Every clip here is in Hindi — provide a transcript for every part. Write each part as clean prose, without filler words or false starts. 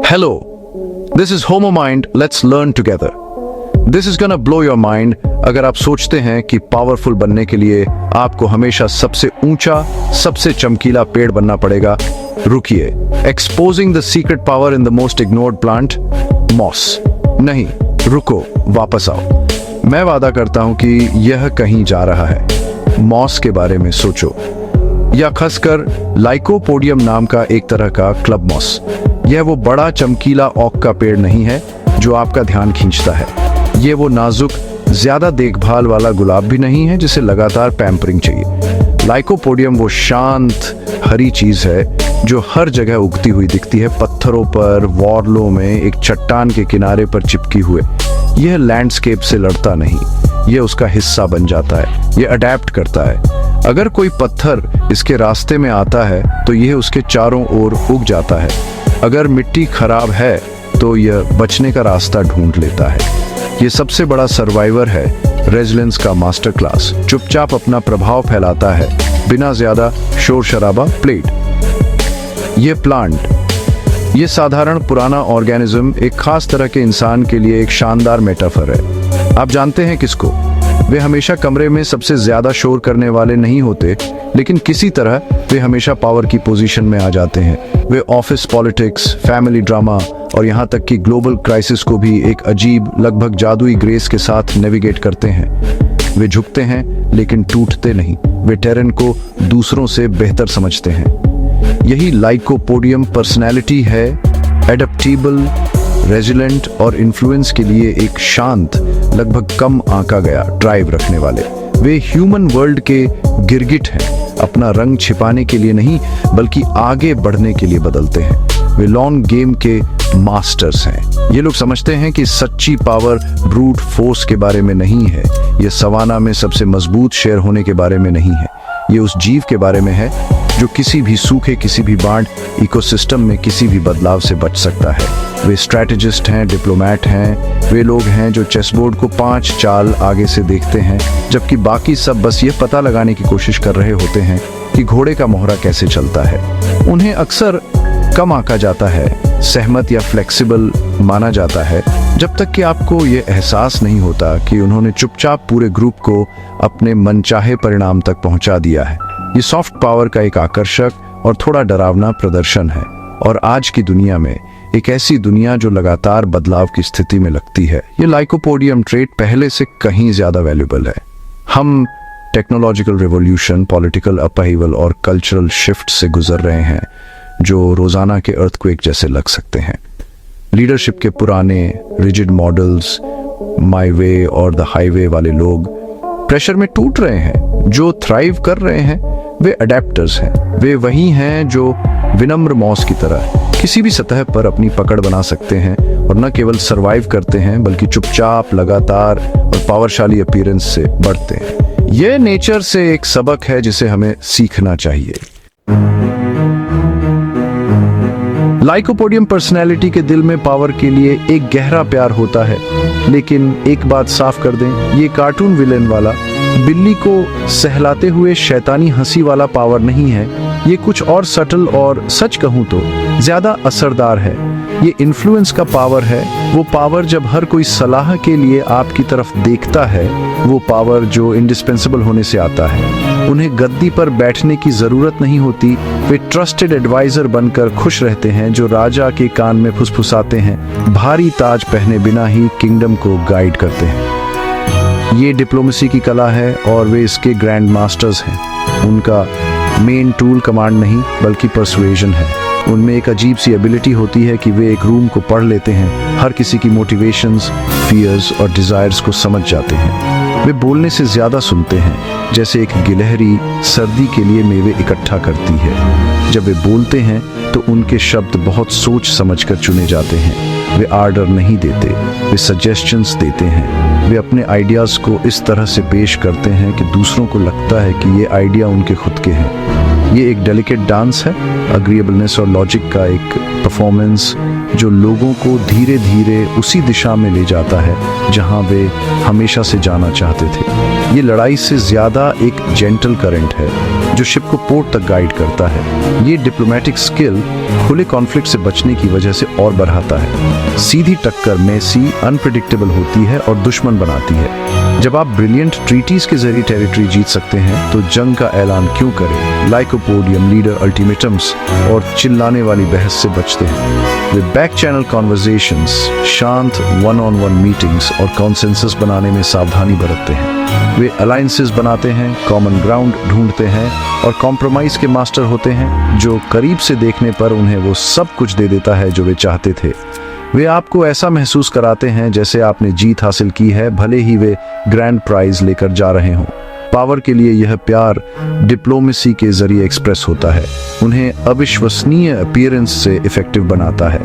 Hello, this is Homo Mind. Let's learn together. This is gonna blow your mind अगर आप सोचते हैं कि पावरफुल बनने के लिए आपको हमेशा सबसे ऊंचा, सबसे चमकीला पेड़ बनना पड़ेगा। रुकिए, exposing the secret power in the most ignored plant, moss. नहीं, रुको, वापस आओ। मैं वादा करता हूं कि यह कहीं जा रहा है। मॉस के बारे में सोचो, या खासकर लाइकोपोडियम नाम का एक तरह का क्लब मॉस। यह वो बड़ा चमकीला ओक का पेड़ नहीं है जो आपका ध्यान खींचता है। ये वो नाजुक, ज्यादा देखभाल वाला गुलाब भी नहीं है जिसे लगातार पैम्परिंग चाहिए। लाइकोपोडियम वो शांत हरी चीज है जो हर जगह उगती हुई दिखती है, पत्थरों पर, वॉरलों में, एक चट्टान के किनारे पर चिपकी हुए। यह लैंडस्केप से लड़ता नहीं, यह उसका हिस्सा बन जाता है, यह अडेप्ट करता है। अगर कोई पत्थर इसके रास्ते में आता है तो यह उसके चारों ओर उग जाता है। अगर मिट्टी खराब है तो यह बचने का रास्ता ढूंढ लेता है। ये सबसे बड़ा सर्वाइवर है, रेजिलियंस का मास्टर क्लास। चुपचाप अपना प्रभाव फैलाता है बिना ज्यादा शोर शराबा। प्लेट, ये प्लांट, ये साधारण पुराना ऑर्गेनिज्म एक खास तरह के इंसान के लिए एक शानदार मेटाफर है। आप जानते हैं किसको? वे हमेशा कमरे में सबसे ज्यादा शोर करने वाले नहीं होते, लेकिन किसी तरह वे हमेशा पावर की पोजीशन में आ जाते हैं। वे ऑफिस पॉलिटिक्स, फैमिली ड्रामा और यहाँ तक कि ग्लोबल क्राइसिस को भी एक अजीब, लगभग जादुई ग्रेस के साथ नेविगेट करते हैं। वे झुकते हैं लेकिन टूटते नहीं। वे टेरेन को दूसरों से बेहतर समझते हैं। यही लाइकोपोडियम पर्सनैलिटी है, एडेप्टेबल, रेजिलेंट और इन्फ्लुएंस के लिए एक शांत, लगभग कम आंका गया ड्राइव रखने वाले। वे ह्यूमन वर्ल्ड के गिरगिट हैं, अपना रंग छिपाने के लिए नहीं बल्कि आगे बढ़ने के लिए बदलते हैं। वे लॉन्ग गेम के मास्टर्स हैं। ये लोग समझते हैं कि सच्ची पावर ब्रूट फोर्स के बारे में नहीं है, ये सवाना में सबसे मजबूत शेर होने के बारे में नहीं है, ये उस जीव के बारे में है जो किसी भी सूखे, किसी भी बाढ़, इकोसिस्टम में किसी भी बदलाव से बच सकता है। वे स्ट्रैटेजिस्ट हैं, डिप्लोमैट हैं, वे लोग हैं जो चेसबोर्ड को 5 चाल आगे से देखते हैं, जबकि बाकी सब बस ये पता लगाने की कोशिश कर रहे होते हैं कि घोड़े का मोहरा कैसे चलता है। उन्हें अक्सर कम आंका जाता है, सहमत या फ्लेक्सिबल माना जाता है, जब तक कि आपको ये एहसास नहीं होता कि उन्होंने चुपचाप पूरे ग्रुप को अपने मनचाहे परिणाम तक पहुंचा दिया है। ये सॉफ्ट पावर का एक आकर्षक और थोड़ा डरावना प्रदर्शन है। और आज की दुनिया में, एक ऐसी दुनिया जो लगातार बदलाव की स्थिति में लगती है, ये लाइकोपोडियम ट्रेट पहले से कहीं ज्यादा वैल्यूबल है। हम टेक्नोलॉजिकल रिवॉल्यूशन, पॉलिटिकल अपहीवल और कल्चरल शिफ्ट से गुजर रहे हैं जो रोजाना के अर्थक्वेक जैसे लग सकते हैं। लीडरशिप के पुराने रिजिड मॉडल्स, माय वे और द हाईवे वाले लोग प्रेशर में टूट रहे हैं। जो थ्राइव कर रहे हैं वे अडेप्टर्स हैं। वे वही हैं जो विनम्र मॉस की तरह किसी भी सतह पर अपनी पकड़ बना सकते हैं और न केवल सरवाइव करते हैं बल्कि चुपचाप, लगातार और पावरशाली अपीयरेंस से बढ़ते हैं। यह नेचर से एक सबक है जिसे हमें सीखना चाहिए। लाइकोपोडियम पर्सनैलिटी के दिल में पावर के लिए एक गहरा प्यार होता है, लेकिन एक बात साफ कर दें, ये कार्टून विलेन वाला, बिल्ली को सहलाते हुए शैतानी हंसी वाला पावर नहीं है। ये कुछ और सटल और, सच कहूं तो, ज्यादा असरदार है। ये इन्फ्लुएंस का पावर है। वो पावर जब हर कोई सलाह के लिए आपकी तरफ देखता है, वो पावर जो इंडिस्पेंसेबल होने से आता है। उन्हें गद्दी पर बैठने की जरूरत नहीं होती, वे ट्रस्टेड एडवाइजर बनकर खुश रहते हैं जो राजा के कान में फुसफुसाते हैं, भारी ताज पहने बिना ही किंगडम को गाइड करते हैं। ये डिप्लोमेसी की कला है और वे इसके ग्रैंड मास्टर्स हैं। उनका मेन टूल कमांड नहीं बल्कि परसुएजन है। उनमें एक अजीब सी एबिलिटी होती है कि वे एक रूम को पढ़ लेते हैं, हर किसी की मोटिवेशंस, फियर्स और डिजायर्स को समझ जाते हैं। वे बोलने से ज्यादा सुनते हैं, जैसे एक गिलहरी सर्दी के लिए मेवे इकट्ठा करती है। जब वे बोलते हैं तो उनके शब्द बहुत सोच समझकर चुने जाते हैं। वे आर्डर नहीं देते, वे सजेशंस देते हैं। वे अपने आइडियाज़ को इस तरह से पेश करते हैं कि दूसरों को लगता है कि ये आइडिया उनके खुद के हैं। ये एक डेलिकेट डांस है, अग्रीएबलनेस और लॉजिक का एक परफॉर्मेंस जो लोगों को धीरे धीरे उसी दिशा में ले जाता है जहां वे हमेशा से जाना चाहते थे। ये लड़ाई से ज्यादा एक जेंटल करंट है जो शिप को पोर्ट तक गाइड करता है। ये डिप्लोमेटिक स्किल खुले कॉन्फ्लिक्ट से बचने की वजह से और बढ़ाता है। सीधी टक्कर मेसी अनप्रेडिक्टेबल होती है और दुश्मन बनाती है। जब आप ब्रिलियंट ट्रीटीज के जरिए टेरिटरी जीत सकते हैं तो जंग का ऐलान क्यों करें? लाइकोपोडियम, लीडर अल्टीमेटम्स और चिल्लाने वाली बहस से बचते हैं। वे बैक चैनल कॉन्वर्सेशंस, शांत वन-ऑन-वन मीटिंग्स और कॉन्सेंसस बनाने में सावधानी बरतते हैं। वे अलायंसेस बनाते हैं, कॉमन ग्राउंड ढूंढते हैं और कॉम्प्रोमाइज के मास्टर होते हैं, जो करीब से देखने पर उन्हें वो सब कुछ दे देता है जो वे चाहते थे। वे आपको ऐसा महसूस कराते हैं जैसे आपने जीत हासिल की है, भले ही वे ग्रैंड प्राइज लेकर जा रहे हों। पावर के लिए यह प्यार डिप्लोमेसी के जरिए एक्सप्रेस होता है, उन्हें अविश्वसनीय अपीयरेंस से इफेक्टिव बनाता है।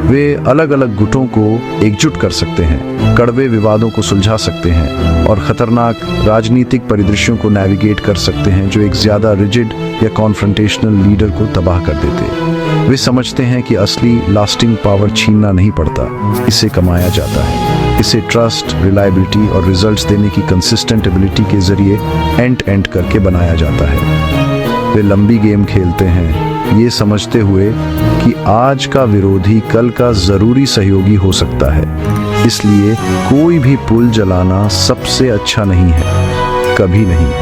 वे अलग अलग गुटों को एकजुट कर सकते हैं, कड़वे विवादों को सुलझा सकते हैं और खतरनाक राजनीतिक परिदृश्यों को नेविगेट कर सकते हैं जो एक ज्यादा रिजिड या कॉन्फ्रंटेशनल लीडर को तबाह कर देते। वे समझते हैं कि असली लास्टिंग पावर छीनना नहीं पड़ता, इसे कमाया जाता है। इसे ट्रस्ट, रिलायबिलिटी और रिजल्ट्स देने की कंसिस्टेंट एबिलिटी के जरिए एंड करके बनाया जाता है। वे लंबी गेम खेलते हैं, ये समझते हुए कि आज का विरोधी कल का जरूरी सहयोगी हो सकता है। इसलिए कोई भी पुल जलाना सबसे अच्छा नहीं है, कभी नहीं।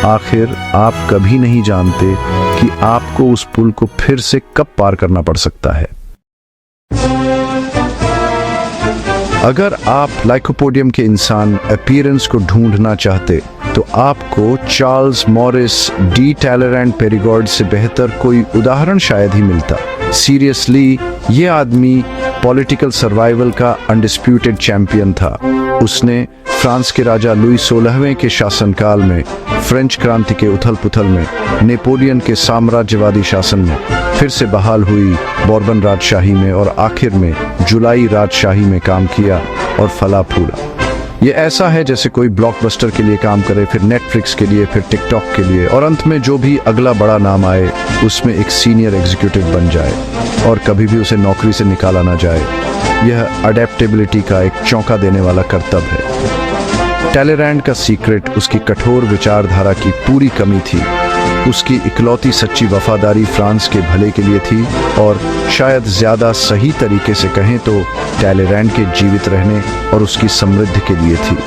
आखिर आप कभी नहीं जानते कि आपको उस पुल को फिर से कब पार करना पड़ सकता है। अगर आप लाइकोपोडियम के इंसान अपीयरेंस को ढूंढना चाहते तो आपको चार्ल्स मॉरिस डी टैलेरेंट पेरिगॉर्ड से बेहतर कोई उदाहरण शायद ही मिलता। सीरियसली, ये आदमी पॉलिटिकल सर्वाइवल का अनडिस्प्यूटेड चैंपियन था। उसने फ्रांस के राजा लुई 16वें के शासनकाल में, फ्रेंच क्रांति के उथल पुथल में, नेपोलियन के साम्राज्यवादी शासन में, फिर से बहाल हुई बोर्बन राजशाही में और आखिर में जुलाई राजशाही में काम किया और फला फूला। ये ऐसा है जैसे कोई ब्लॉकबस्टर के लिए काम करे, फिर नेटफ्लिक्स के लिए, फिर टिकटॉक के लिए, और अंत में जो भी अगला बड़ा नाम आए उसमें एक सीनियर एग्जीक्यूटिव बन जाए और कभी भी उसे नौकरी से निकाला ना जाए। यह अडेप्टेबिलिटी का एक चौंका देने वाला करतब है। टैलेरेंट का सीक्रेट उसकी कठोर विचारधारा की पूरी कमी थी। उसकी इकलौती सच्ची वफादारी फ्रांस के भले के लिए थी, और शायद ज्यादा सही तरीके से कहें तो टैलेरेंट के जीवित रहने और उसकी समृद्धि के लिए थी।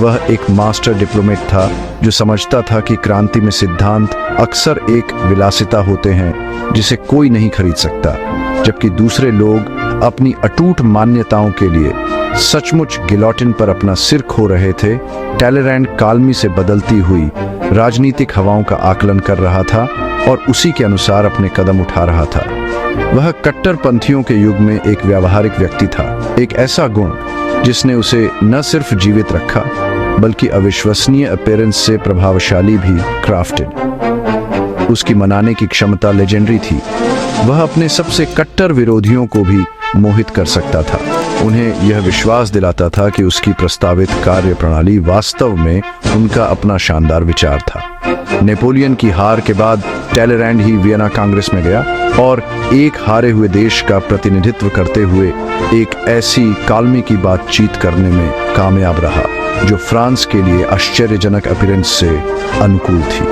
वह एक मास्टर डिप्लोमेट था जो समझता था कि क्रांति में सिद्धांत अक्सर एक विलासिता होते हैं जिसे कोई नहीं खरीद सकता, जबकि दूसरे लोग अपनी अटूट मान्यताओं के लिए सचमुच गिलोटिन पर अपना सिर खो रहे थे। टैलेरेंट कालमी से बदलती हुई राजनीतिक हवाओं का आकलन कर रहा था और उसी के अनुसार अपने कदम उठा रहा था। वह कट्टरपंथियों के युग में एक व्यावहारिक व्यक्ति था, एक ऐसा गुण जिसने उसे न सिर्फ जीवित रखा बल्कि अविश्वसनीय अपीयरेंस से प्रभावशाली भी क्राफ्टेड। उसकी मनाने की क्षमता लेजेंडरी थी। वह अपने सबसे कट्टर विरोधियों को भी मोहित कर सकता था। उन्हें यह विश्वास दिलाता था कि उसकी प्रस्तावित कार्य प्रणाली वास्तव में उनका अपना शानदार विचार था। नेपोलियन की हार के बाद टैलेरेंट ही वियना कांग्रेस में गया और एक हारे हुए देश का प्रतिनिधित्व करते हुए एक ऐसी कालमी की बातचीत करने में कामयाब रहा जो फ्रांस के लिए आश्चर्यजनक अपीयरेंस से अनुकूल थी।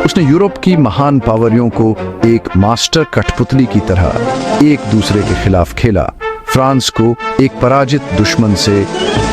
उसने यूरोप की महान पावरियों को एक मास्टर कठपुतली की तरह एक दूसरे के खिलाफ खेला, फ्रांस को एक पराजित दुश्मन से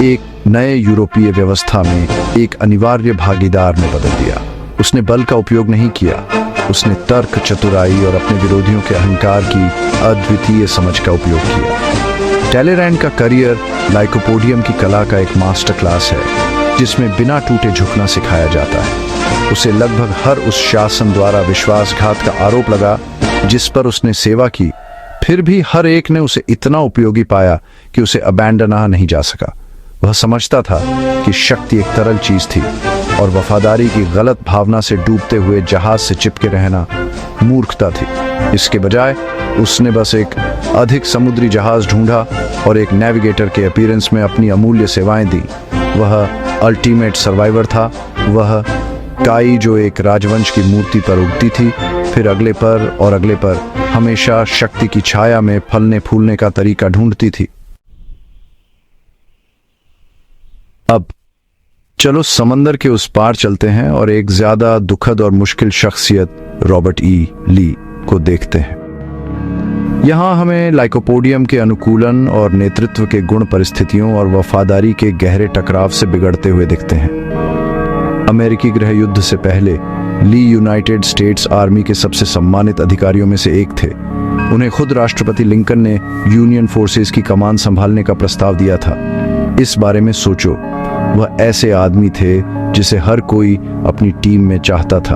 एक नए यूरोपीय व्यवस्था में एक अनिवार्य भागीदार में बदल दिया। उसने बल का उपयोग नहीं किया, उसने तर्क, चतुराई और अपने विरोधियों के अहंकार की अद्वितीय समझ का उपयोग किया। टैलेरेंट का करियर लाइकोपोडियम की कला का एक मास्टर क्लास है जिसमें बिना टूटे झुकना सिखाया जाता है। उसे लगभग हर उस शासन द्वारा विश्वासघात का आरोप लगा जिस पर उसने सेवा की, फिर भी हर एक ने उसे इतना उपयोगी पाया कि उसे अबैंडना नहीं जा सका। वह समझता था कि शक्ति एक तरल चीज थी और वफादारी की गलत भावना से डूबते हुए जहाज से चिपके रहना मूर्खता थी। इसके बजाय उसने बस एक अधिक समुद्री जहाज ढूंढा और एक नेविगेटर के अपीयरेंस में अपनी अमूल्य सेवाएं दी। वह अल्टीमेट सर्वाइवर था, वह काई जो एक राजवंश की मूर्ति पर उगती थी, फिर अगले पर और अगले पर, हमेशा शक्ति की छाया में फलने फूलने का तरीका ढूंढती थी। अब चलो समंदर के उस पार चलते हैं और एक ज्यादा दुखद और मुश्किल शख्सियत रॉबर्ट ई ली को देखते हैं। यहाँ हमें लाइकोपोडियम के अनुकूलन और नेतृत्व के गुण परिस्थितियों और वफादारी के गहरे टकराव से बिगड़ते हुए दिखते हैं। अमेरिकी गृह युद्ध से पहले ली यूनाइटेड स्टेट्स आर्मी के सबसे सम्मानित अधिकारियों में से एक थे। उन्हें खुद राष्ट्रपति लिंकन ने यूनियन फोर्सेस की कमान संभालने का प्रस्ताव दिया था। इस बारे में सोचो, वह ऐसे आदमी थे जिसे हर कोई अपनी टीम में चाहता था।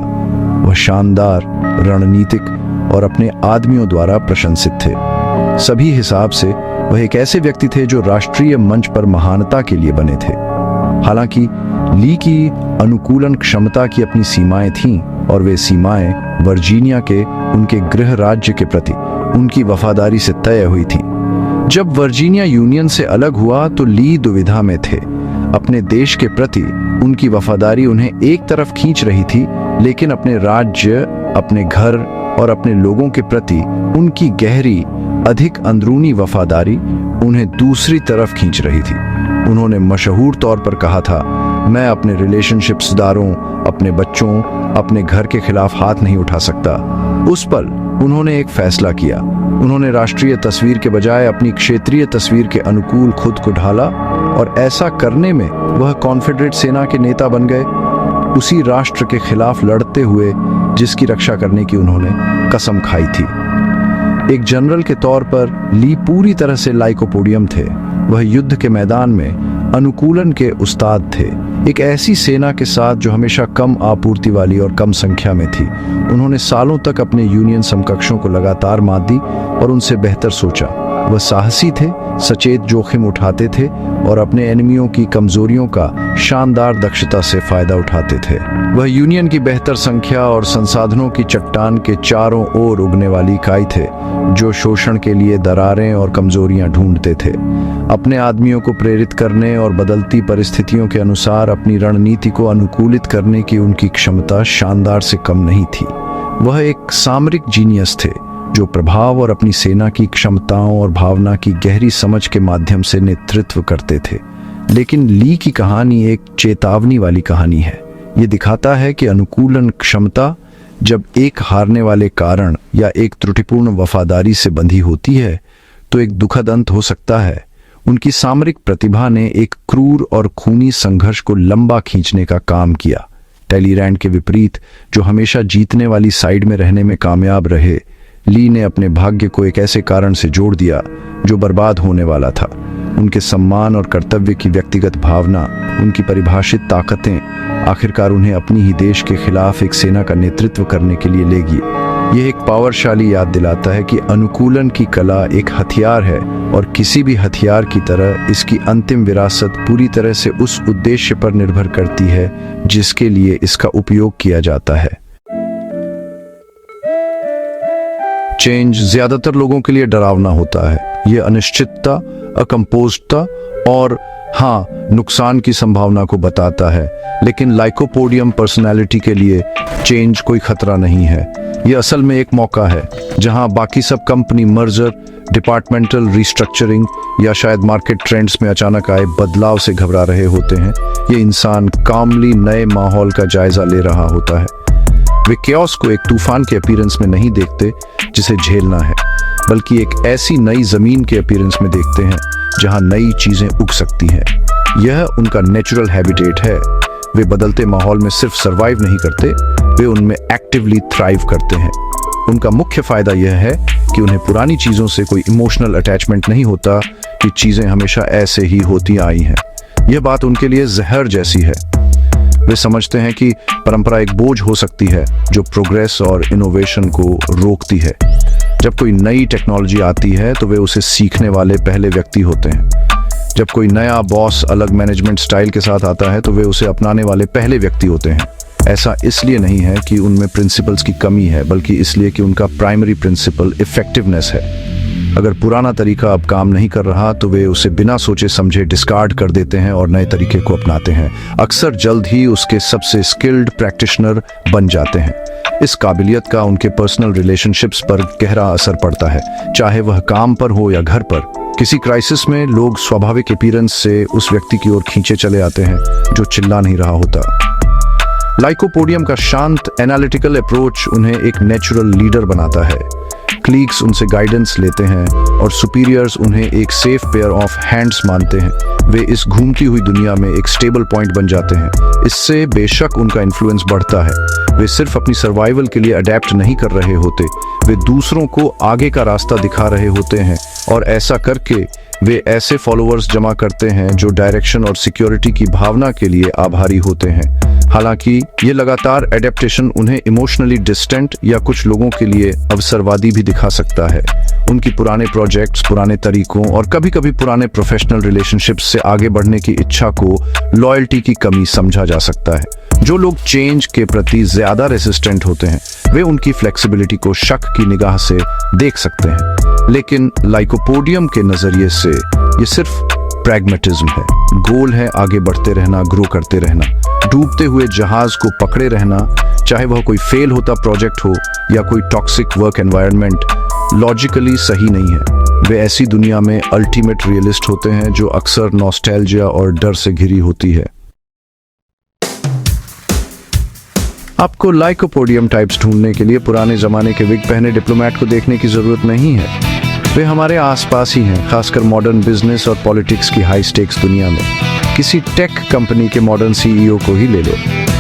वह शानदार, रणनीतिक और अपने आदमियों द्वारा प्रशंसित थे। सभी हिसाब से वह एक ऐसे व्यक्ति थे जो राष्ट्रीय मंच पर महानता के लिए बने थे। हालांकि ली की अनुकूलन क्षमता की अपनी सीमाएं थीं और वे सीमाएं वर्जीनिया के उनके गृह राज्य के प्रति उनकी वफादारी से तय हुई थीं। जब वर्जीनिया यूनियन से अलग हुआ तो ली दुविधा में थे। अपने देश के प्रति उनकी वफादारी उन्हें एक तरफ खींच रही थी, लेकिन अपने राज्य, अपने घर और अपने लोगों के प्रति उनकी गहरी, अधिक अंदरूनी वफादारी उन्हें दूसरी तरफ खींच रही थी। उन्होंने मशहूर तौर पर कहा था, मैं अपने रिलेशनशिप्सदारों, अपने बच्चों, अपने घर के खिलाफ हाथ नहीं उठा सकता। उस पल उन्होंने एक फैसला किया। उन्होंने राष्ट्रीय तस्वीर के बजाय अपनी क्षेत्रीय तस्वीर के अनुकूल खुद को ढाला और ऐसा करने में वह कॉन्फेडरेट सेना के नेता बन गए, उसी राष्ट्र के खिलाफ लड़ते हुए जिसकी रक्षा करने की उन्होंने कसम खाई थी। एक जनरल के तौर पर ली पूरी तरह से लाइकोपोडियम थे। वह युद्ध के मैदान में अनुकूलन के उस्ताद थे, एक ऐसी सेना के साथ जो हमेशा कम आपूर्ति वाली और कम संख्या में थी। उन्होंने सालों तक अपने यूनियन समकक्षों को लगातार मात दी और उनसे बेहतर सोचा। वह साहसी थे, सचेत जोखिम उठाते थे और अपने एनिमियों की कमजोरियों का शानदार दक्षता से फायदा उठाते थे। वह यूनियन की बेहतर संख्या और संसाधनों की चट्टान के चारों ओर उगने वाली इकाई थे, जो शोषण के लिए दरारें और कमजोरियां ढूंढते थे। अपने आदमियों को प्रेरित करने और बदलती परिस्थितियों के अनुसार अपनी रणनीति को अनुकूलित करने की उनकी क्षमता शानदार से कम नहीं थी। वह एक सामरिक जीनियस थे जो प्रभाव और अपनी सेना की क्षमताओं और भावना की गहरी समझ के माध्यम से नेतृत्व करते थे। लेकिन ली की कहानी एक चेतावनी वाली कहानी है। ये दिखाता है कि अनुकूलन क्षमता जब एक हारने वाले कारण या एक त्रुटिपूर्ण वफादारी से बंधी होती है तो एक दुखद अंत हो सकता है। उनकी सामरिक प्रतिभा ने एक क्रूर और खूनी संघर्ष को लंबा खींचने का काम किया। टेलीरैंड के विपरीत, जो हमेशा जीतने वाली साइड में रहने में कामयाब रहे, ली ने अपने भाग्य को एक ऐसे कारण से जोड़ दिया जो बर्बाद होने वाला था। उनके सम्मान और कर्तव्य की व्यक्तिगत भावना, उनकी परिभाषित ताकतें आखिरकार उन्हें अपनी ही देश के खिलाफ एक सेना का नेतृत्व करने के लिए ले गई। यह एक पावरशाली याद दिलाता है कि अनुकूलन की कला एक हथियार है और किसी भी हथियार की तरह इसकी अंतिम विरासत पूरी तरह से उस उद्देश्य पर निर्भर करती है जिसके लिए इसका उपयोग किया जाता है। चेंज ज्यादातर लोगों के लिए डरावना होता है। यह अनिश्चितता, अकंपोज्डता और नुकसान की संभावना को बताता है। लेकिन लाइकोपोडियम पर्सनालिटी के लिए चेंज कोई खतरा नहीं है। यह असल में एक मौका है जहां बाकी सब कंपनी मर्जर, डिपार्टमेंटल रिस्ट्रक्चरिंग या शायद मार्केट ट्रेंड्स में अचानक आए बदलाव से घबरा रहे होते हैं। ये इंसान कामली नए माहौल का जायजा ले रहा होता है। वे कैओस को एक तूफान के अपीयरेंस में नहीं देखते जिसे झेलना है, बल्कि एक ऐसी नई जमीन के अपीयरेंस में देखते हैं जहां नई चीजें उग सकती हैं। यह उनका नेचुरल हैबिटेट है। वे बदलते माहौल में सिर्फ सरवाइव नहीं करते, वे उनमें एक्टिवली थ्राइव करते हैं। उनका मुख्य फायदा यह है कि उन्हें पुरानी चीजों से कोई इमोशनल अटैचमेंट नहीं होता कि चीजें हमेशा ऐसे ही होती आई हैं। यह बात उनके लिए जहर जैसी है। वे समझते हैं कि परंपरा एक बोझ हो सकती है जो प्रोग्रेस और इनोवेशन को रोकती है। जब कोई नई टेक्नोलॉजी आती है तो वे उसे सीखने वाले पहले व्यक्ति होते हैं। जब कोई नया बॉस अलग मैनेजमेंट स्टाइल के साथ आता है तो वे उसे अपनाने वाले पहले व्यक्ति होते हैं। ऐसा इसलिए नहीं है कि उनमें प्रिंसिपल्स की कमी है, बल्कि इसलिए कि उनका प्राइमरी प्रिंसिपल इफेक्टिवनेस है। अगर पुराना तरीका अब काम नहीं कर रहा तो वे उसे बिना सोचे समझे डिस्कार्ड कर देते हैं और नए तरीके को अपनाते हैं। अक्सर जल्द ही उसके सबसे स्किल्ड प्रैक्टिशनर बन जाते हैं। इस काबिलियत का उनके पर्सनल रिलेशनशिप्स पर गहरा असर पड़ता है, चाहे वह काम पर हो या घर पर। किसी क्राइसिस में लोग स्वाभाविक अपीयरेंस से उस व्यक्ति की ओर खींचे चले आते हैं जो चिल्ला नहीं रहा होता। लाइकोपोडियम का शांत एनालिटिकल अप्रोच उन्हें एक नेचुरल लीडर बनाता है। क्लीग्स उनसे गाइडेंस लेते हैं और सुपीरियर्स उन्हें एक सेफ पेयर ऑफ हैंड्स मानते हैं। वे इस घूमती हुई दुनिया में एक स्टेबल पॉइंट बन जाते हैं। इससे बेशक उनका इन्फ्लुएंस बढ़ता है। वे सिर्फ अपनी सर्वाइवल के लिए अडेप्ट नहीं कर रहे होते, वे दूसरों को आगे का रास्ता दिखा रहे होते हैं, और ऐसा करके वे ऐसे फॉलोअर्स जमा करते हैं जो डायरेक्शन और सिक्योरिटी की भावना के लिए आभारी होते हैं। हालांकि ये लगातार एडेप्टेशन उन्हें इमोशनली डिस्टेंट या कुछ लोगों के लिए अवसरवादी भी दिखा सकता है। उनकी पुराने प्रोजेक्ट्स, पुराने तरीकों और कभी-कभी पुराने प्रोफेशनल रिलेशनशिप्स से आगे बढ़ने की इच्छा को लॉयल्टी की कमी समझा जा सकता है। जो लोग चेंज के प्रति ज्यादा रेसिस्टेंट होते हैं, वे उनकी फ्लेक्सिबिलिटी को शक की निगाह से देख सकते हैं। लेकिन लाइकोपोडियम के नजरिए से ये सिर्फ प्रैग्मेटिज्म है। गोल है आगे बढ़ते रहना, ग्रो करते रहना, डूबते हुए जहाज को पकड़े रहना, चाहे वह कोई फेल होता प्रोजेक्ट हो या कोई टॉक्सिक वर्क एनवायरनमेंट लॉजिकली सही नहीं है। वे ऐसी दुनिया में अल्टीमेट रियलिस्ट होते हैं जो अक्सर नॉस्टैल्जिया और डर से घिरी होती है। आपको लाइकोपोडियम टाइप्स ढूंढने के लिए पुराने जमाने के विग पहने डिप्लोमेट को देखने की जरूरत नहीं है। वे हमारे आसपास ही हैं, खासकर मॉडर्न बिजनेस और पॉलिटिक्स की हाई स्टेक्स दुनिया में। किसी टेक कंपनी के मॉडर्न सीईओ को ही ले लो।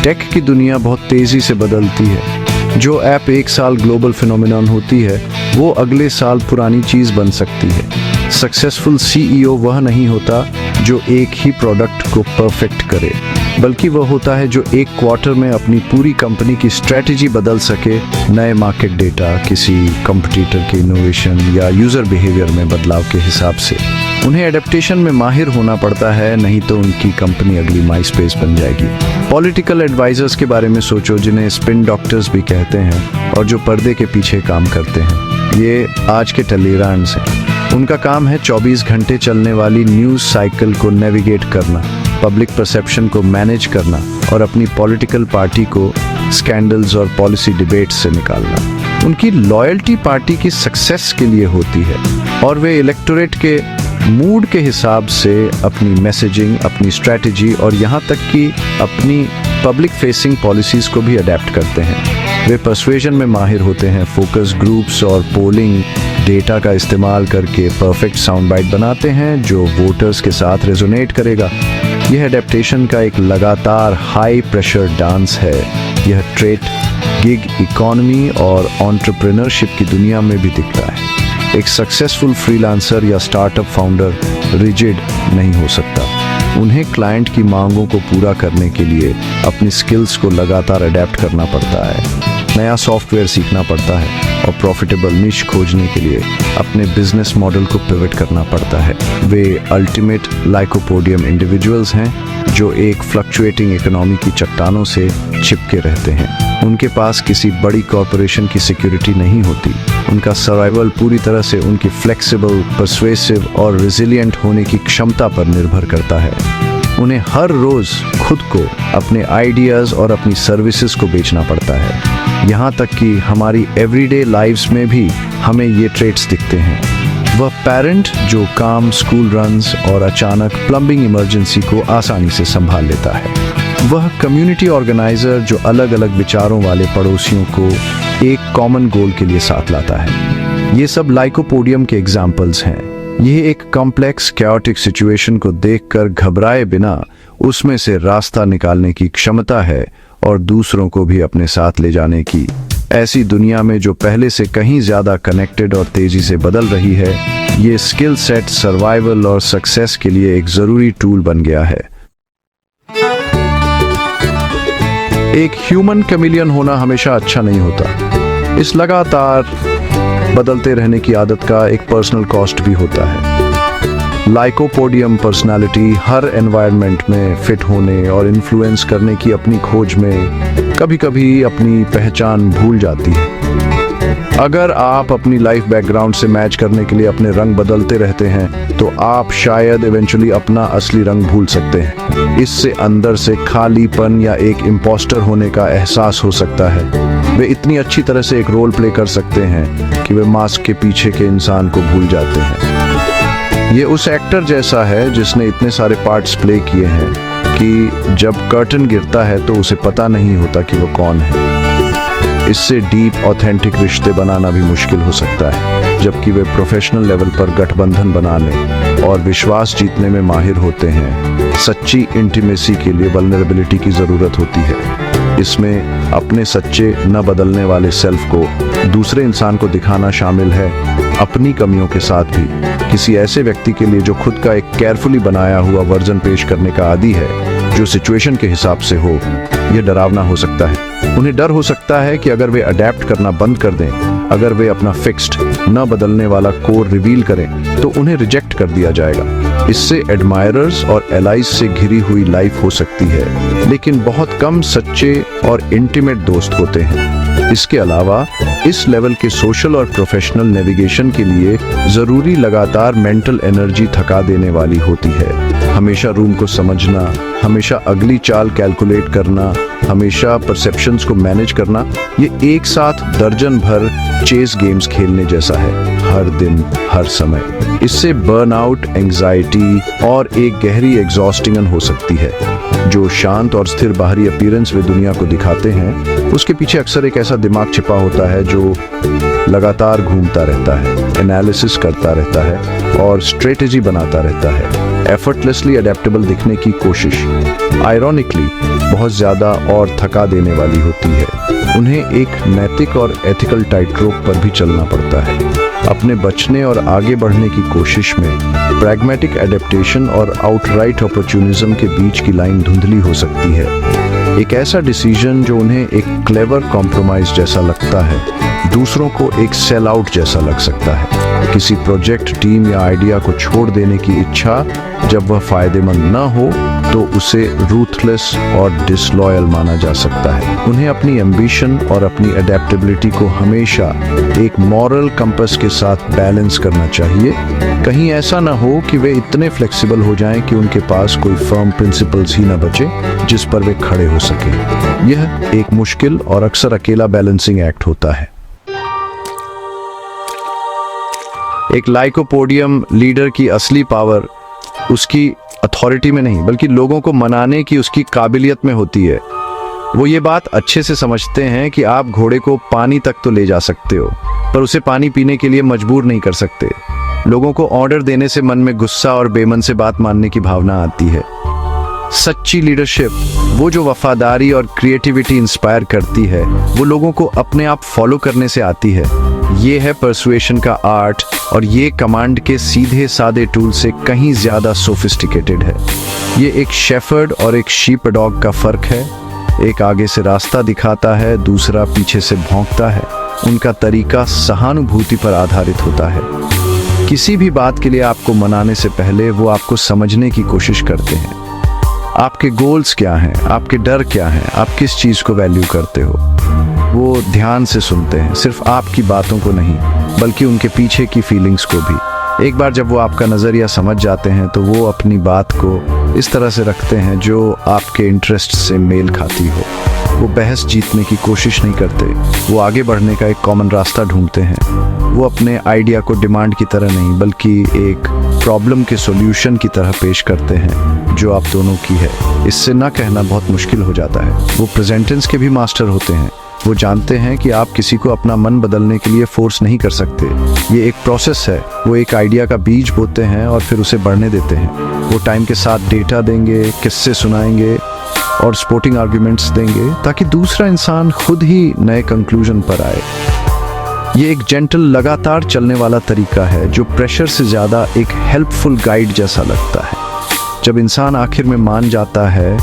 टेक की दुनिया बहुत तेजी से बदलती है। जो ऐप एक साल ग्लोबल फिनोमिनन होती है, वो अगले साल पुरानी चीज बन सकती है। सक्सेसफुल सीईओ वह नहीं होता जो एक ही प्रोडक्ट को परफेक्ट करे, बल्कि वह होता है जो एक क्वार्टर में अपनी पूरी कंपनी की स्ट्रेटेजी बदल सके, नए मार्केट डेटा, किसी कंपटीटर के इनोवेशन या यूजर बिहेवियर में बदलाव के हिसाब से। उन्हें एडेप्टेशन में माहिर होना पड़ता है, नहीं तो उनकी कंपनी अगली माईस्पेस बन जाएगी। पॉलिटिकल एडवाइजर्स के बारे में सोचो, जिन्हें स्पिन डॉक्टर्स भी कहते हैं और जो पर्दे के पीछे काम करते हैं। ये आज के टलीरांड्स हैं। उनका काम है 24 घंटे चलने वाली न्यूज़ साइकिल को नेविगेट करना, पब्लिक परसेप्शन को मैनेज करना और अपनी पॉलिटिकल पार्टी को स्कैंडल्स और पॉलिसी डिबेट्स से निकालना। उनकी लॉयल्टी पार्टी की सक्सेस के लिए होती है और वे इलेक्टोरेट के मूड के हिसाब से अपनी मैसेजिंग, अपनी स्ट्रैटेजी और यहाँ तक कि अपनी पब्लिक फेसिंग पॉलिसीज़ को भी अडेप्ट करते हैं। वे पर्सुएजन में माहिर होते हैं, फोकस ग्रुप्स और पोलिंग डेटा का इस्तेमाल करके परफेक्ट साउंड बाइट बनाते हैं जो वोटर्स के साथ रेजोनेट करेगा। यह एडेप्टेशन का एक लगातार हाई प्रेशर डांस है। यह ट्रेट गिग इकोनॉमी और एंटरप्रेन्योरशिप की दुनिया में भी दिखता है। एक सक्सेसफुल फ्रीलांसर या स्टार्टअप फाउंडर रिजिड नहीं हो सकता। उन्हें क्लाइंट की मांगों को पूरा करने के लिए अपनी स्किल्स को लगातार अडेप्ट करना पड़ता है, नया सॉफ्टवेयर सीखना पड़ता है और प्रॉफिटेबल निश खोजने के लिए अपने बिजनेस मॉडल को पिवट करना पड़ता है। वे अल्टीमेट लाइकोपोडियम इंडिविजुअल्स हैं जो एक फ्लक्चुएटिंग इकोनॉमी की चट्टानों से चिपके रहते हैं। उनके पास किसी बड़ी कॉरपोरेशन की सिक्योरिटी नहीं होती। उनका सर्वाइवल पूरी तरह से उनकी फ्लेक्सिबल, पर्सुएसिव और रिजिलियंट होने की क्षमता पर निर्भर करता है। उन्हें हर रोज खुद को, अपने आइडियाज़ और अपनी सर्विसेज को बेचना पड़ता है। यहाँ तक कि हमारी एवरीडे लाइव्स में भी हमें ये ट्रेट्स दिखते हैं। वह पेरेंट जो काम, स्कूल रन्स और अचानक प्लम्बिंग इमरजेंसी को आसानी से संभाल लेता है। वह कम्युनिटी ऑर्गेनाइजर जो अलग अलग विचारों वाले पड़ोसियों को एक कॉमन गोल के लिए साथ लाता है। ये सब लाइकोपोडियम के एग्जाम्पल्स हैं। यह एक कॉम्प्लेक्स कैओटिक सिचुएशन को देखकर घबराए बिना उसमें से रास्ता निकालने की क्षमता है और दूसरों को भी अपने साथ ले जाने की। ऐसी दुनिया में जो पहले से कहीं ज्यादा कनेक्टेड और तेजी से बदल रही है, ये स्किल सेट सर्वाइवल और सक्सेस के लिए एक जरूरी टूल बन गया है। एक ह्यूमन कैमिलियन होना हमेशा अच्छा नहीं होता। इस लगातार बदलते रहने की आदत का एक पर्सनल कॉस्ट भी होता है। लाइकोपोडियम पर्सनालिटी हर एनवायरनमेंट में फिट होने और इन्फ्लुएंस करने की अपनी खोज में कभी कभी अपनी पहचान भूल जाती है। अगर आप अपनी लाइफ बैकग्राउंड से मैच करने के लिए अपने रंग बदलते रहते हैं तो आप शायद इवेंचुअली अपना असली रंग भूल सकते हैं। इससे अंदर से खालीपन या एक इम्पोस्टर होने का एहसास हो सकता है। वे इतनी अच्छी तरह से एक रोल प्ले कर सकते हैं कि वे मास्क के पीछे के इंसान को भूल जाते हैं। ये उस एक्टर जैसा है जिसने इतने सारे पार्ट्स प्ले किए हैं कि जब कर्टन गिरता है तो उसे पता नहीं होता कि वो कौन है। इससे डीप ऑथेंटिक रिश्ते बनाना भी मुश्किल हो सकता है, जबकि वे प्रोफेशनल लेवल पर गठबंधन बनाने और विश्वास जीतने में माहिर होते हैं। सच्ची इंटीमेसी के लिए वल्नरेबिलिटी की ज़रूरत होती है। इसमें अपने सच्चे न बदलने वाले सेल्फ को दूसरे इंसान को दिखाना शामिल है, अपनी कमियों के साथ भी। किसी ऐसे व्यक्ति के लिए जो खुद का एक केयरफुली बनाया हुआ वर्जन पेश करने का आदी है, जो सिचुएशन के हिसाब से हो, यह डरावना हो सकता है। उन्हें डर हो सकता है कि अगर वे अडेप्ट करना बंद कर दें, अगर वे अपना फिक्स्ड न बदलने वाला कोर रिवील करें, तो उन्हें रिजेक्ट कर दिया जाएगा। इससे एडमायरर्स और एलाइज से घिरी हुई लाइफ हो सकती है, लेकिन बहुत कम सच्चे और इंटीमेट दोस्त होते हैं। इसके अलावा इस लेवल के सोशल और प्रोफेशनल नेविगेशन के लिए ज़रूरी लगातार मेंटल एनर्जी थका देने वाली होती है। हमेशा रूम को समझना, हमेशा अगली चाल कैलकुलेट करना, हमेशा परसेप्शंस को मैनेज करना, ये एक साथ दर्जन भर चेस गेम्स खेलने जैसा है, हर दिन हर समय। इससे बर्नआउट, एंजाइटी और एक गहरी एग्जॉस्टिंग हो सकती है। जो शांत और स्थिर बाहरी अपीयरेंस वे दुनिया को दिखाते हैं, उसके पीछे अक्सर एक ऐसा दिमाग छिपा होता है जो लगातार घूमता रहता है, एनालिसिस करता रहता है और स्ट्रेटेजी बनाता रहता है। एफर्टलेसली अडेप्टेबल दिखने की कोशिश आयरॉनिकली बहुत ज़्यादा और थका देने वाली होती है। उन्हें एक नैतिक और एथिकल टाइट रोप पर भी चलना पड़ता है। अपने बचने और आगे बढ़ने की कोशिश में प्रैग्मेटिक एडेप्टेशन और आउटराइट अपॉर्चुनिज्म के बीच की लाइन धुंधली हो सकती है। एक ऐसा डिसीजन जो उन्हें एक क्लेवर कॉम्प्रोमाइज जैसा लगता है, दूसरों को एक सेल आउट जैसा लग सकता है। किसी प्रोजेक्ट, टीम या आइडिया को छोड़ देने की इच्छा जब वह फायदेमंद न हो तो उसे रूथलेस और डिसलॉयल माना जा सकता है। उन्हें अपनी एम्बिशन और अपनी अडेप्टेबिलिटी को हमेशा एक मॉरल कंपस के साथ बैलेंस करना चाहिए। कहीं ऐसा न हो कि वे इतने फ्लेक्सिबल हो जाएं कि उनके पास कोई फर्म प्रिंसिपल्स ही न बचे जिस पर वे खड़े हो सके। यह एक मुश्किल और अक्सर अकेला बैलेंसिंग एक्ट होता है। एक लाइकोपोडियम लीडर की असली पावर उसकी अथॉरिटी में नहीं, बल्कि लोगों को मनाने की उसकी काबिलियत में होती है। वो ये बात अच्छे से समझते हैं कि आप घोड़े को पानी तक तो ले जा सकते हो, पर उसे पानी पीने के लिए मजबूर नहीं कर सकते। लोगों को ऑर्डर देने से मन में गुस्सा और बेमन से बात मानने की भावना आती है। सच्ची लीडरशिप, वो जो वफादारी और क्रिएटिविटी इंस्पायर करती है, वो लोगों को अपने आप फॉलो करने से आती है। ये है परसुएशन का आर्ट, और ये कमांड के सीधे सादे टूल से कहीं ज़्यादा सोफिस्टिकेटेड है। ये एक शेफर्ड और एक शीप डॉग का फ़र्क है। एक आगे से रास्ता दिखाता है, दूसरा पीछे से भौंकता है। उनका तरीका सहानुभूति पर आधारित होता है। किसी भी बात के लिए आपको मनाने से पहले वो आपको समझने की कोशिश करते हैं। आपके गोल्स क्या हैं, आपके डर क्या हैं, आप किस चीज़ को वैल्यू करते हो। वो ध्यान से सुनते हैं, सिर्फ आपकी बातों को नहीं, बल्कि उनके पीछे की फीलिंग्स को भी। एक बार जब वो आपका नज़रिया समझ जाते हैं तो वो अपनी बात को इस तरह से रखते हैं जो आपके इंटरेस्ट से मेल खाती हो। वो बहस जीतने की कोशिश नहीं करते, वो आगे बढ़ने का एक कॉमन रास्ता ढूंढते हैं। वो अपने आइडिया को डिमांड की तरह नहीं, बल्कि एक प्रॉब्लम के सॉल्यूशन की तरह पेश करते हैं जो आप दोनों की है। इससे ना कहना बहुत मुश्किल हो जाता है। वो प्रेजेंटेंस के भी मास्टर होते हैं। वो जानते हैं कि आप किसी को अपना मन बदलने के लिए फोर्स नहीं कर सकते। ये एक प्रोसेस है। वो एक आइडिया का बीज बोते हैं और फिर उसे बढ़ने देते हैं। वो टाइम के साथ डेटा देंगे, किस्से सुनाएंगे और सपोर्टिंग आर्ग्यूमेंट्स देंगे ताकि दूसरा इंसान खुद ही नए कंक्लूजन पर आए। ये एक जेंटल, लगातार चलने वाला तरीका है जो प्रेशर से ज़्यादा एक हेल्पफुल गाइड जैसा लगता है। जब इंसान आखिर में मान जाता है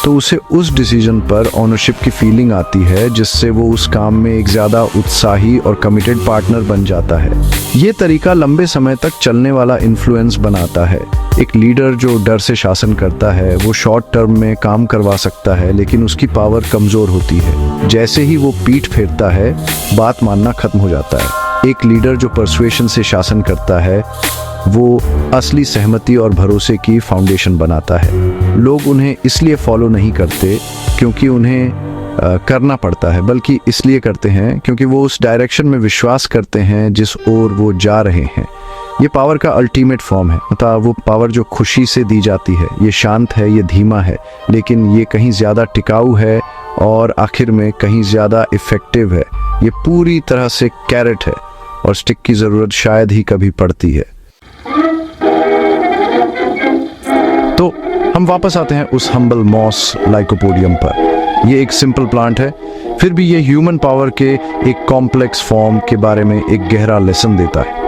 तो उसे उस डिसीजन पर ऑनरशिप की फीलिंग आती है, जिससे वो उस काम में एक ज़्यादा उत्साही और कमिटेड पार्टनर बन जाता है। ये तरीका लंबे समय तक चलने वाला इन्फ्लुएंस बनाता है। एक लीडर जो डर से शासन करता है वो शॉर्ट टर्म में काम करवा सकता है, लेकिन उसकी पावर कमज़ोर होती है। जैसे ही वो पीठ फेरता है, बात मानना खत्म हो जाता है। एक लीडर जो परसुएशन से शासन करता है वो असली सहमति और भरोसे की फाउंडेशन बनाता है। लोग उन्हें इसलिए फॉलो नहीं करते क्योंकि उन्हें करना पड़ता है, बल्कि इसलिए करते हैं क्योंकि वो उस डायरेक्शन में विश्वास करते हैं जिस ओर वो जा रहे हैं। ये पावर का अल्टीमेट फॉर्म है, मतलब वो पावर जो खुशी से दी जाती है। ये शांत है, ये धीमा है, लेकिन ये कहीं ज़्यादा टिकाऊ है और आखिर में कहीं ज़्यादा इफ़ेक्टिव है। ये पूरी तरह से कैरेट है और स्टिक की ज़रूरत शायद ही कभी पड़ती है। तो हम वापस आते हैं उस हम्बल मॉस लाइकोपोडियम पर। ये एक सिंपल प्लांट है, फिर भी ये ह्यूमन पावर के एक कॉम्प्लेक्स फॉर्म के बारे में एक गहरा लेसन देता है।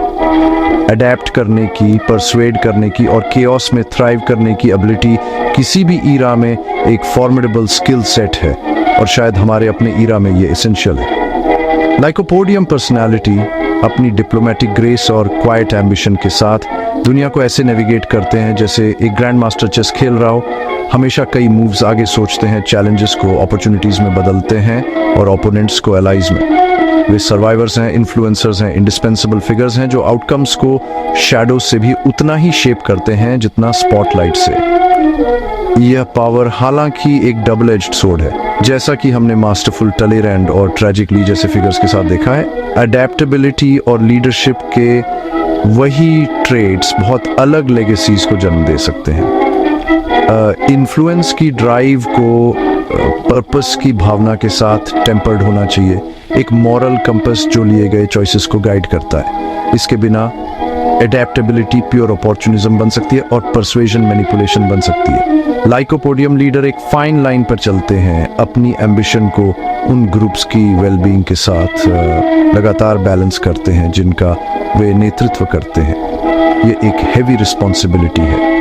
अडेप्ट करने की, परसुएड करने की और केओस में थ्राइव करने की एबिलिटी किसी भी ईरा में एक फॉर्मिडेबल स्किल सेट है और शायद हमारे अपने ईरा में ये एसेंशियल है। लाइकोपोडियम पर्सनालिटी अपनी डिप्लोमेटिक ग्रेस और क्वाइट एम्बिशन के साथ दुनिया को ऐसे नेविगेट करते हैं जैसे एक ग्रैंड मास्टर चेस खेल रहा हो। हमेशा कई मूव्स आगे सोचते हैं, चैलेंजेस को अपॉर्चुनिटीज में बदलते हैं और ओपोनेंट्स को एलाइज में। वे सर्वाइवर्स हैं, इन्फ्लुएंसर्स हैं, इंडिस्पेंसिबल फिगर्स हैं जो आउटकम्स को शैडो से भी उतना ही शेप करते हैं जितना स्पॉटलाइट से। यह पावर हालांकि एक डबल एज्ड सोर्ड है, जैसा कि हमने मास्टरफुल टलेरैंड और ट्रेजिकली जैसे फिगर्स के साथ देखा है। अडेप्टेबिलिटी और लीडरशिप के वही ट्रेड्स बहुत अलग लेगेसीज को जन्म दे सकते हैं। इन्फ्लुएंस की ड्राइव को पर्पस की भावना के साथ टेम्पर्ड होना चाहिए, एक मॉरल कंपस जो लिए गए चॉइसेस को गाइड करता है। इसके बिना एडेप्टेबिलिटी प्योर अपॉर्चुनिज्म बन सकती है और परसुएशन मैनिपुलेशन बन सकती है। लाइकोपोडियम लीडर एक फाइन लाइन पर चलते हैं, अपनी एम्बिशन को उन ग्रुप्स की वेलबींग के साथ लगातार बैलेंस करते हैं जिनका वे नेतृत्व करते हैं। ये एक हैवी रिस्पॉन्सिबिलिटी है।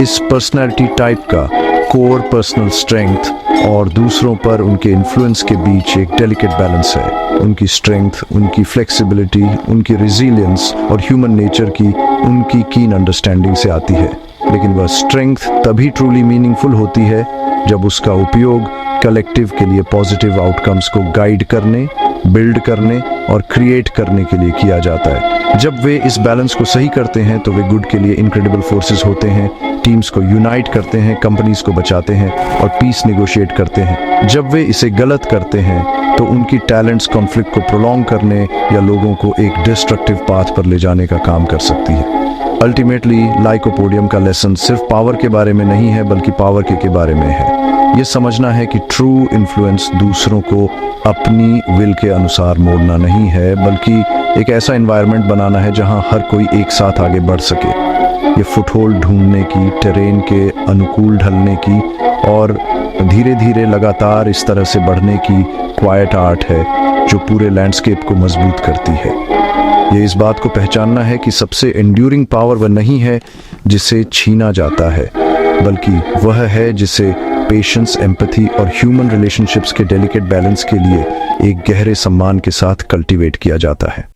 इस पर्सनैलिटी टाइप का कोर पर्सनल स्ट्रेंथ और दूसरों पर उनके इन्फ्लुएंस के बीच एक डेलिकेट बैलेंस है। उनकी स्ट्रेंथ, उनकी फ्लेक्सिबिलिटी, उनकी रिजिलियंस और ह्यूमन नेचर की उनकी कीन अंडरस्टैंडिंग से आती है। लेकिन वह स्ट्रेंथ तभी ट्रूली मीनिंगफुल होती है जब उसका उपयोग कलेक्टिव के लिए पॉजिटिव आउटकम्स को गाइड करने, बिल्ड करने और क्रिएट करने के लिए किया जाता है। जब वे इस बैलेंस को सही करते हैं तो वे गुड के लिए इनक्रेडिबल फोर्सेस होते हैं, टीम्स को यूनाइट करते हैं, कंपनीज को बचाते हैं और पीस नेगोशिएट करते हैं। जब वे इसे गलत करते हैं तो उनकी टैलेंट्स कॉन्फ्लिक्ट को प्रोलॉन्ग करने या लोगों को एक डिस्ट्रक्टिव पाथ पर ले जाने का काम कर सकती है। अल्टीमेटली लाइकोपोडियम का लेसन सिर्फ पावर के बारे में नहीं है, बल्कि पावर के बारे में है। ये समझना है कि ट्रू इन्फ्लुएंस दूसरों को अपनी विल के अनुसार मोड़ना नहीं है, बल्कि एक ऐसा एनवायरनमेंट बनाना है जहां हर कोई एक साथ आगे बढ़ सके। ये फुटहोल्ड ढूंढने की, टेरेन के अनुकूल ढलने की और धीरे धीरे लगातार इस तरह से बढ़ने की क्वाइट आर्ट है जो पूरे लैंडस्केप को मजबूत करती है। ये इस बात को पहचानना है कि सबसे एंड्यूरिंग पावर वह नहीं है जिसे छीना जाता है, बल्कि वह है जिसे पेशेंस, एम्पैथी और ह्यूमन रिलेशनशिप्स के डेलिकेट बैलेंस के लिए एक गहरे सम्मान के साथ कल्टीवेट किया जाता है।